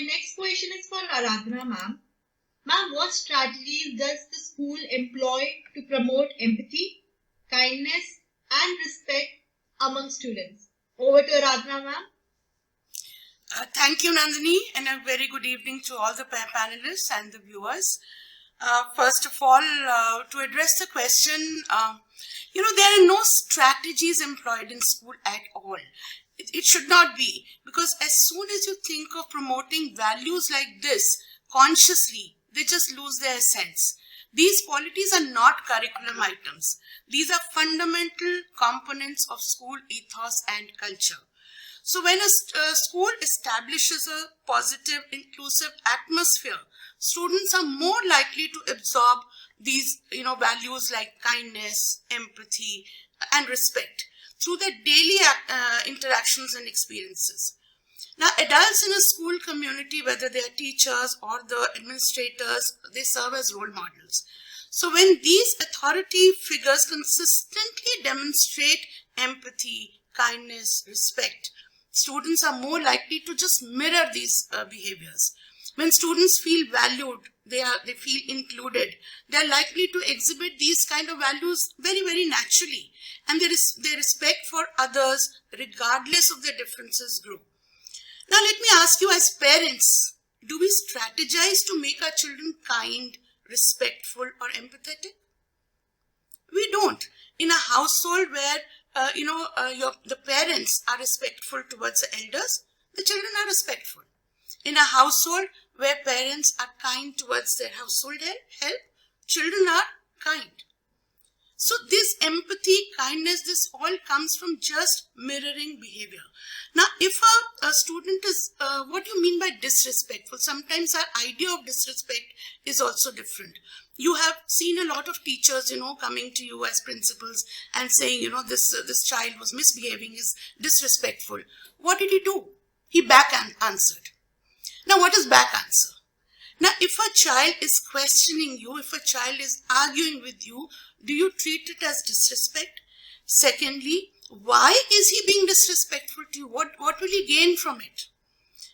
my next question is for Aradhana ma'am. Ma'am, what strategies does the school employ to promote empathy, kindness, and respect among students? Over to Aradhana ma'am. Thank you, Nandini, and a very good evening to all the panelists and the viewers. First of all, to address the question, there are no strategies employed in school at all. It should not be, because as soon as you think of promoting values like this consciously, they just lose their sense. These qualities are not curriculum items. These are fundamental components of school ethos and culture. So when a school establishes a positive, inclusive atmosphere, students are more likely to absorb these, values like kindness, empathy, and respect through their daily interactions and experiences. Now, adults in a school community, whether they are teachers or the administrators, they serve as role models. So when these authority figures consistently demonstrate empathy, kindness, respect, students are more likely to just mirror these behaviors. When students feel valued, they feel included, they are likely to exhibit these kind of values very, very naturally. And their respect for others, regardless of their differences, grow. Now let me ask you, as parents, do we strategize to make our children kind, respectful, or empathetic? We don't. In a household where the parents are respectful towards the elders, the children are respectful. In a household where parents are kind towards their household help, children are kind. So this empathy, kindness, this all comes from just mirroring behavior. Now, if a student is, what do you mean by disrespectful? Sometimes our idea of disrespect is also different. You have seen a lot of teachers, coming to you as principals and saying, this child was misbehaving, is disrespectful. What did he do? He back answered. Now, what is back answer? Now, if a child is questioning you, if a child is arguing with you, do you treat it as disrespect? Secondly, why is he being disrespectful to you? What will he gain from it?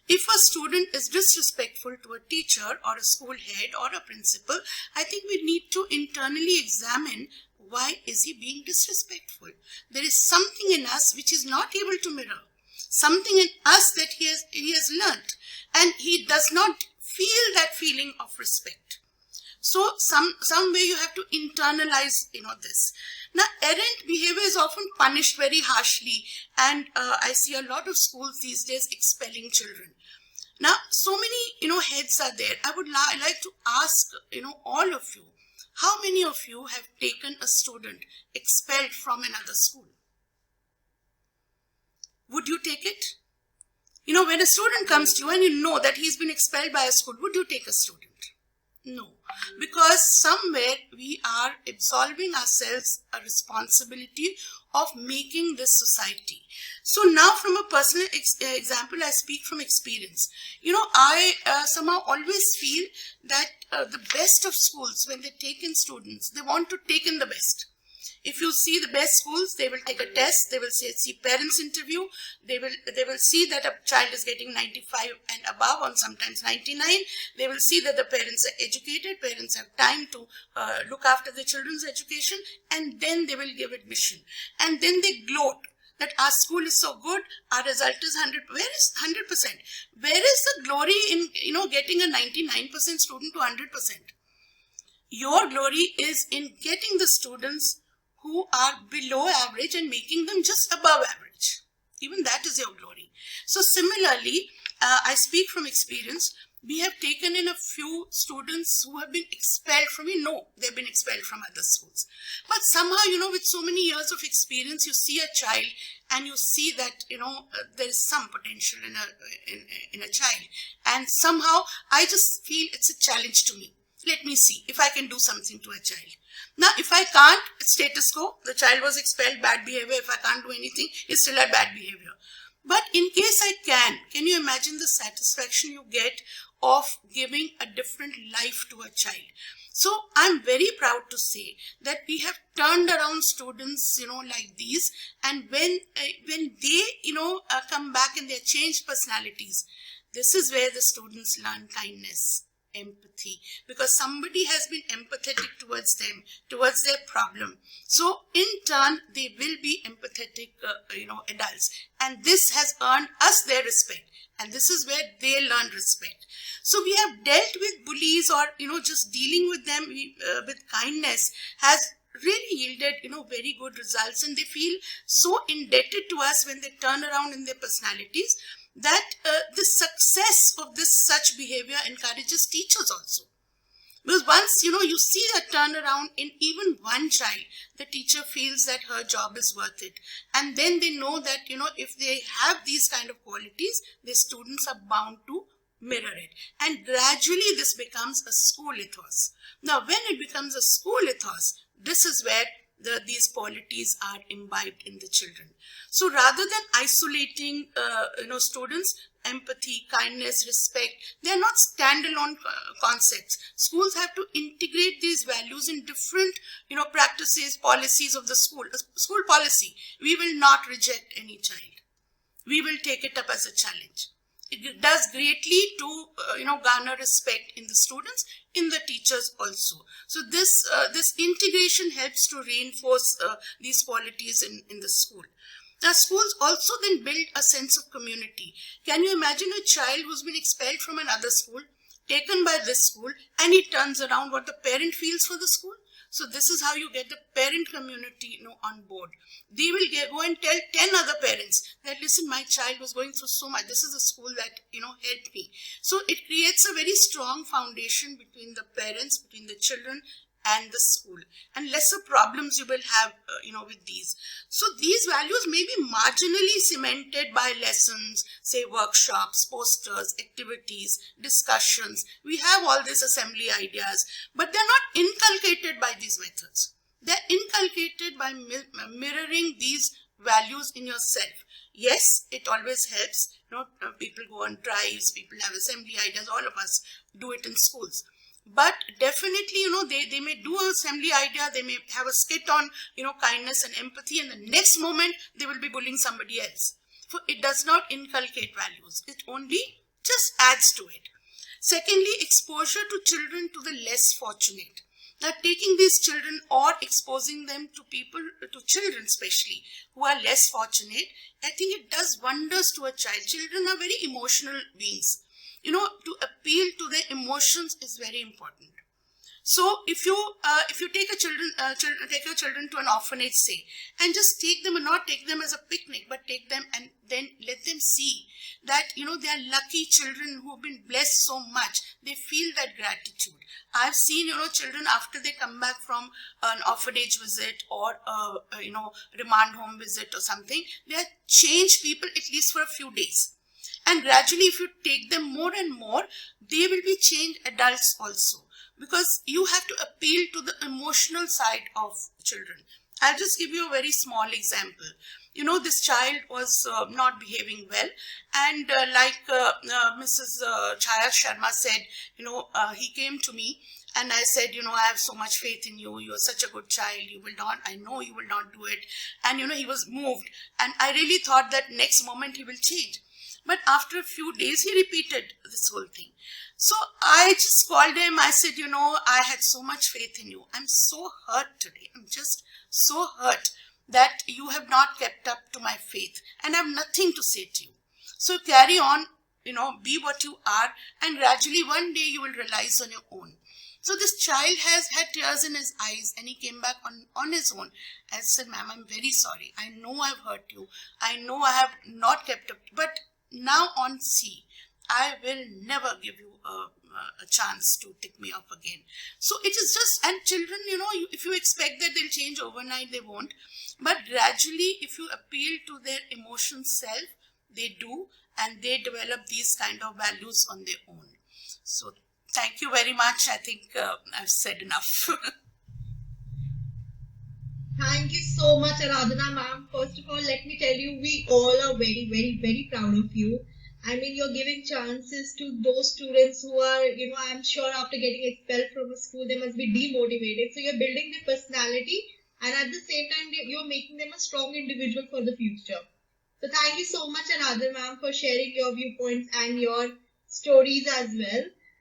If a student is disrespectful to a teacher or a school head or a principal, I think we need to internally examine, why is he being disrespectful? There is something in us which is not able to mirror. Something in us that he has learnt, and he does not feel that feeling of respect. So some way you have to internalize this. Now, errant behavior is often punished very harshly, and I see a lot of schools these days expelling children. Now, so many heads are there. I would like to ask all of you, how many of you have taken a student expelled from another school? Would you take it? When a student comes to you and you know that he's been expelled by a school, would you take a student? No, because somewhere we are absolving ourselves a responsibility of making this society. So now, from a personal example, I speak from experience. I somehow always feel that the best of schools, when they take in students, they want to take in the best. If you see the best schools, they will take a test, they will see parents interview, they will see that a child is getting 95 and above, or sometimes 99. They will see that the parents are educated, parents have time to look after their children's education, and then they will give admission. And then they gloat that our school is so good, our result is 100. Where is 100%? Where is the glory in getting a 99% student to 100%? Your glory is in getting the students who are below average and making them just above average. Even that is your glory. So similarly, I speak from experience. We have taken in a few students who have been expelled from, they've been expelled from other schools. But somehow, with so many years of experience, you see a child and you see that, there is some potential in a child. And somehow, I just feel it's a challenge to me. Let me see if I can do something to a child. Now, if I can't, status quo, the child was expelled, bad behavior. If I can't do anything, it's still a bad behavior. But in case I can you imagine the satisfaction you get of giving a different life to a child? So I'm very proud to say that we have turned around students, like these, and when they, come back in their changed personalities, This is where the students learn kindness, empathy, because somebody has been empathetic towards them, towards their problem. So in turn, they will be empathetic, adults. And this has earned us their respect. And this is where they learn respect. So we have dealt with bullies, or, just dealing with them with kindness has really yielded, very good results. And they feel so indebted to us when they turn around in their personalities, that the success of this such behavior encourages teachers also. Because once, you see a turnaround in even one child, the teacher feels that her job is worth it. And then they know that, if they have these kind of qualities, the students are bound to mirror it. And gradually this becomes a school ethos. Now, when it becomes a school ethos, this is where these qualities are imbibed in the children. So rather than isolating, students, empathy, kindness, respect, they are not standalone concepts. Schools have to integrate these values in different, practices, policies of the school. School policy, we will not reject any child. We will take it up as a challenge. It does greatly to, garner respect in the students, in the teachers also. So this integration helps to reinforce these qualities in the school. Now, schools also then build a sense of community. Can you imagine a child who's been expelled from another school, taken by this school, and he turns around, what the parent feels for the school? So this is how you get the parent community, on board. They will go and tell 10 other parents that, listen, my child was going through so much. This is a school that, helped me. So it creates a very strong foundation between the parents, between the children and the school, and lesser problems you will have, with these. So these values may be marginally cemented by lessons, say workshops, posters, activities, discussions. We have all these assembly ideas, but they're not inculcated by these methods. They're inculcated by mirroring these values in yourself. Yes, it always helps. People go on drives, people have assembly ideas, all of us do it in schools. But definitely, they may do an assembly idea, they may have a skit on, kindness and empathy, and the next moment they will be bullying somebody else. So it does not inculcate values. It only just adds to it. Secondly, exposure to children, to the less fortunate. Now, taking these children or exposing them to people, to children especially, who are less fortunate, I think it does wonders to a child. Children are very emotional beings. To appeal to their emotions is very important. So if you take your children to an orphanage, say, and just take them, and not take them as a picnic, but take them and then let them see that, they are lucky children who have been blessed so much. They feel that gratitude. I've seen, children after they come back from an orphanage visit or remand home visit or something, they are changed people at least for a few days. And gradually, if you take them more and more, they will be changed adults also. Because you have to appeal to the emotional side of children. I'll just give you a very small example. This child was not behaving well. And like Mrs. Chaya Sharma said, he came to me. And I said, I have so much faith in you. You are such a good child. I know you will not do it. And, he was moved. And I really thought that next moment he will change. But after a few days, he repeated this whole thing. So I just called him. I said, I had so much faith in you. I'm so hurt today. I'm just so hurt that you have not kept up to my faith. And I have nothing to say to you. So carry on, be what you are. And gradually one day you will realize on your own. So this child has had tears in his eyes and he came back on his own. I said, ma'am, I'm very sorry. I know I've hurt you. I know I have not kept up. But now on, see, I will never give you a chance to tick me off again. So it is just, and children, if you expect that they'll change overnight, they won't. But gradually, if you appeal to their emotion self, they do, and they develop these kind of values on their own. So thank you very much. I think I've said enough. Thank you so much, Aradhana ma'am. First of all, let me tell you, we all are very, very, very proud of you. I mean, you're giving chances to those students who are, I'm sure after getting expelled from a school, they must be demotivated. So you're building their personality, and at the same time, you're making them a strong individual for the future. So thank you so much, Aradhana ma'am, for sharing your viewpoints and your stories as well.